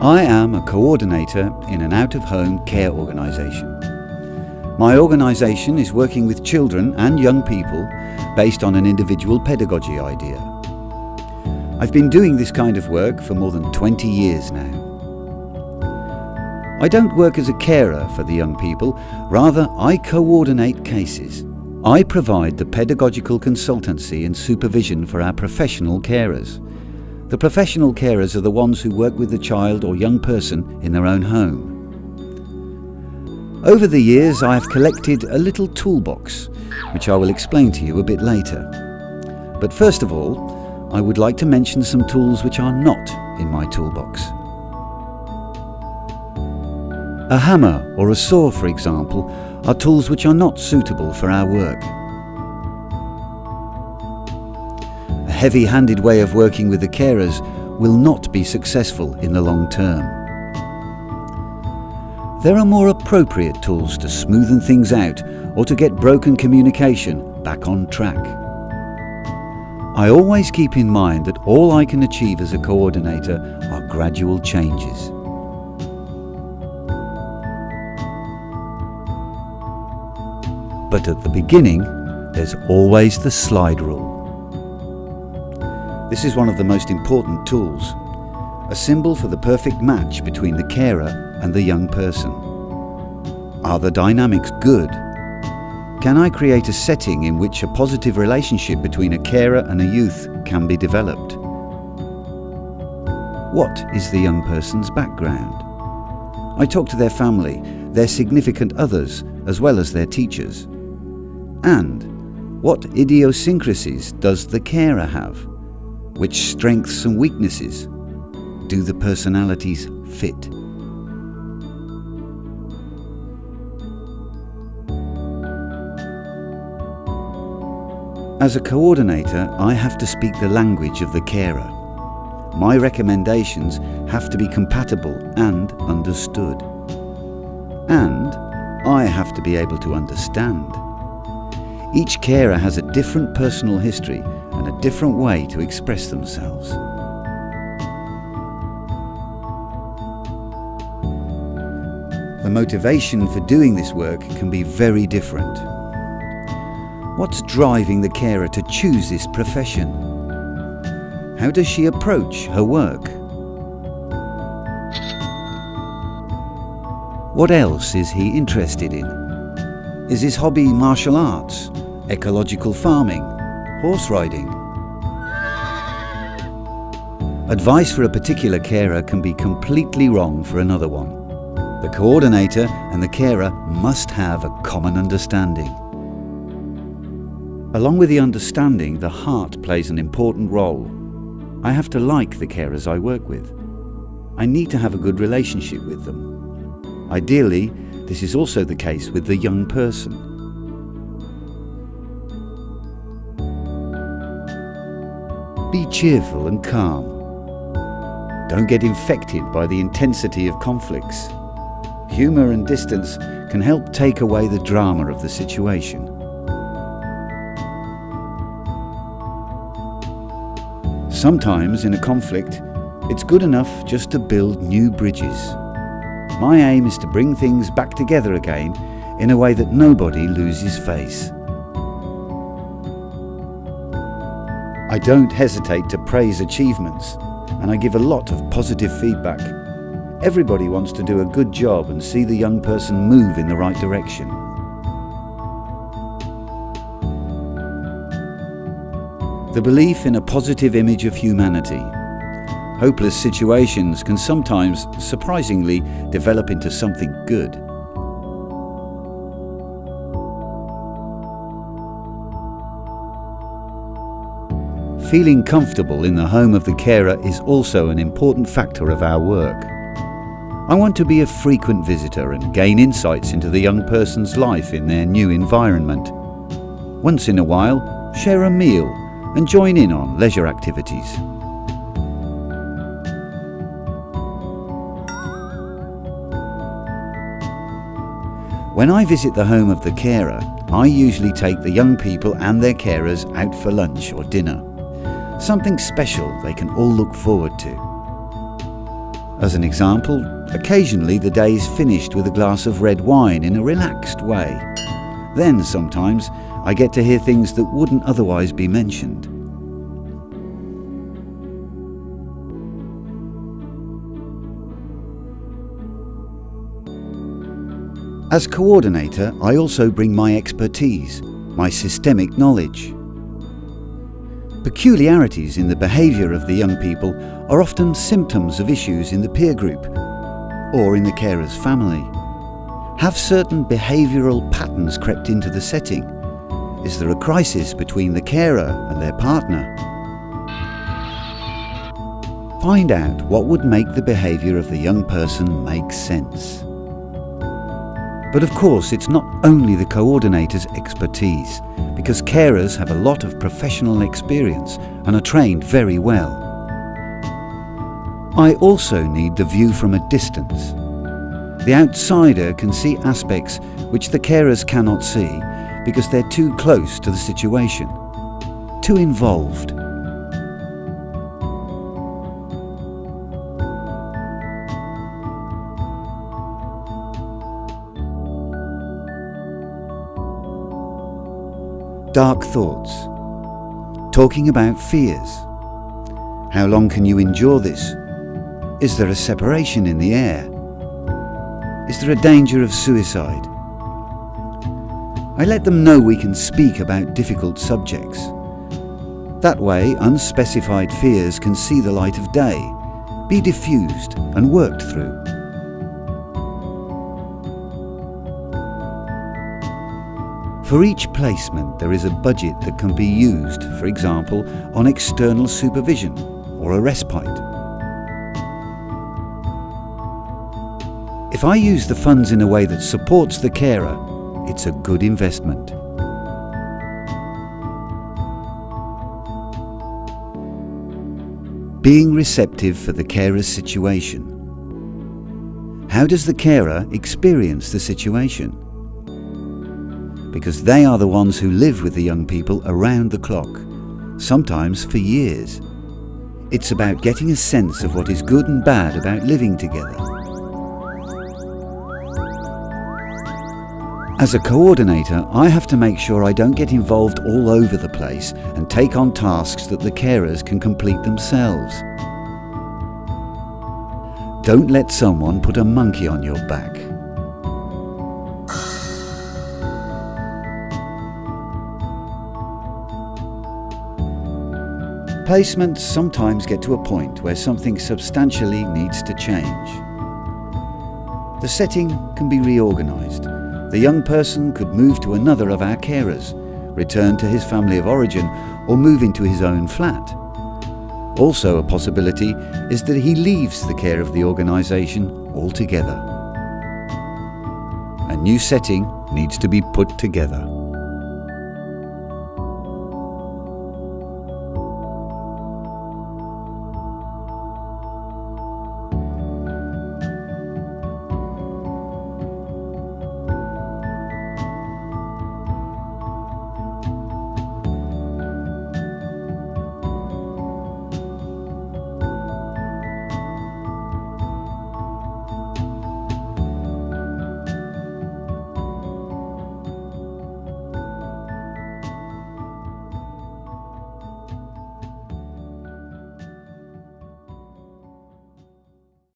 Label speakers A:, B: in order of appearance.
A: I am a coordinator in an out-of-home care organisation. My organisation is working with children and young people based on an individual pedagogy idea. I've been doing this kind of work for more than 20 years now. I don't work as a carer for the young people, rather I coordinate cases. I provide the pedagogical consultancy and supervision for our professional carers. The professional carers are the ones who work with the child or young person in their own home. Over the years I have collected a little toolbox, which I will explain to you a bit later. But first of all, I would like to mention some tools which are not in my toolbox. A hammer or a saw, for example, are tools which are not suitable for our work. A heavy-handed way of working with the carers will not be successful in the long term. There are more appropriate tools to smoothen things out or to get broken communication back on track. I always keep in mind that all I can achieve as a coordinator are gradual changes. But at the beginning, there's always the slide rule. This is one of the most important tools, a symbol for the perfect match between the carer and the young person. Are the dynamics good? Can I create a setting in which a positive relationship between a carer and a youth can be developed? What is the young person's background? I talk to their family, their significant others, as well as their teachers. And what idiosyncrasies does the carer have? Which strengths and weaknesses do the personalities fit? As a coordinator, I have to speak the language of the carer. My recommendations have to be compatible and understood. And I have to be able to understand. Each carer has a different personal history and a different way to express themselves. The motivation for doing this work can be very different. What's driving the carer to choose this profession? How does she approach her work? What else is he interested in? Is his hobby martial arts, ecological farming, horse riding? Advice for a particular carer can be completely wrong for another one. The coordinator and the carer must have a common understanding. Along with the understanding, the heart plays an important role. I have to like the carers I work with. I need to have a good relationship with them. Ideally, this is also the case with the young person. Be cheerful and calm. Don't get infected by the intensity of conflicts. Humour and distance can help take away the drama of the situation. Sometimes in a conflict, it's good enough just to build new bridges. My aim is to bring things back together again in a way that nobody loses face. I don't hesitate to praise achievements, and I give a lot of positive feedback. Everybody wants to do a good job and see the young person move in the right direction. The belief in a positive image of humanity. Hopeless situations can sometimes, surprisingly, develop into something good. Feeling comfortable in the home of the carer is also an important factor of our work. I want to be a frequent visitor and gain insights into the young person's life in their new environment. Once in a while, share a meal and join in on leisure activities. When I visit the home of the carer, I usually take the young people and their carers out for lunch or dinner. Something special they can all look forward to. As an example, occasionally the day is finished with a glass of red wine in a relaxed way. Then sometimes I get to hear things that wouldn't otherwise be mentioned. As coordinator, I also bring my expertise, my systemic knowledge. Peculiarities in the behaviour of the young people are often symptoms of issues in the peer group or in the carer's family. Have certain behavioural patterns crept into the setting? Is there a crisis between the carer and their partner? Find out what would make the behaviour of the young person make sense. But of course, it's not only the coordinator's expertise, because carers have a lot of professional experience and are trained very well. I also need the view from a distance. The outsider can see aspects which the carers cannot see because they're too close to the situation, too involved. Dark thoughts. Talking about fears. How long can you endure this? Is there a separation in the air? Is there a danger of suicide? I let them know we can speak about difficult subjects. That way, unspecified fears can see the light of day, be diffused and worked through. For each placement, there is a budget that can be used, for example, on external supervision or a respite. If I use the funds in a way that supports the carer, it's a good investment. Being receptive for the carer's situation. How does the carer experience the situation? Because they are the ones who live with the young people around the clock, sometimes for years. It's about getting a sense of what is good and bad about living together. As a coordinator, I have to make sure I don't get involved all over the place and take on tasks that the carers can complete themselves. Don't let someone put a monkey on your back. Placements sometimes get to a point where something substantially needs to change. The setting can be reorganised. The young person could move to another of our carers, return to his family of origin, or move into his own flat. Also a possibility is that he leaves the care of the organisation altogether. A new setting needs to be put together.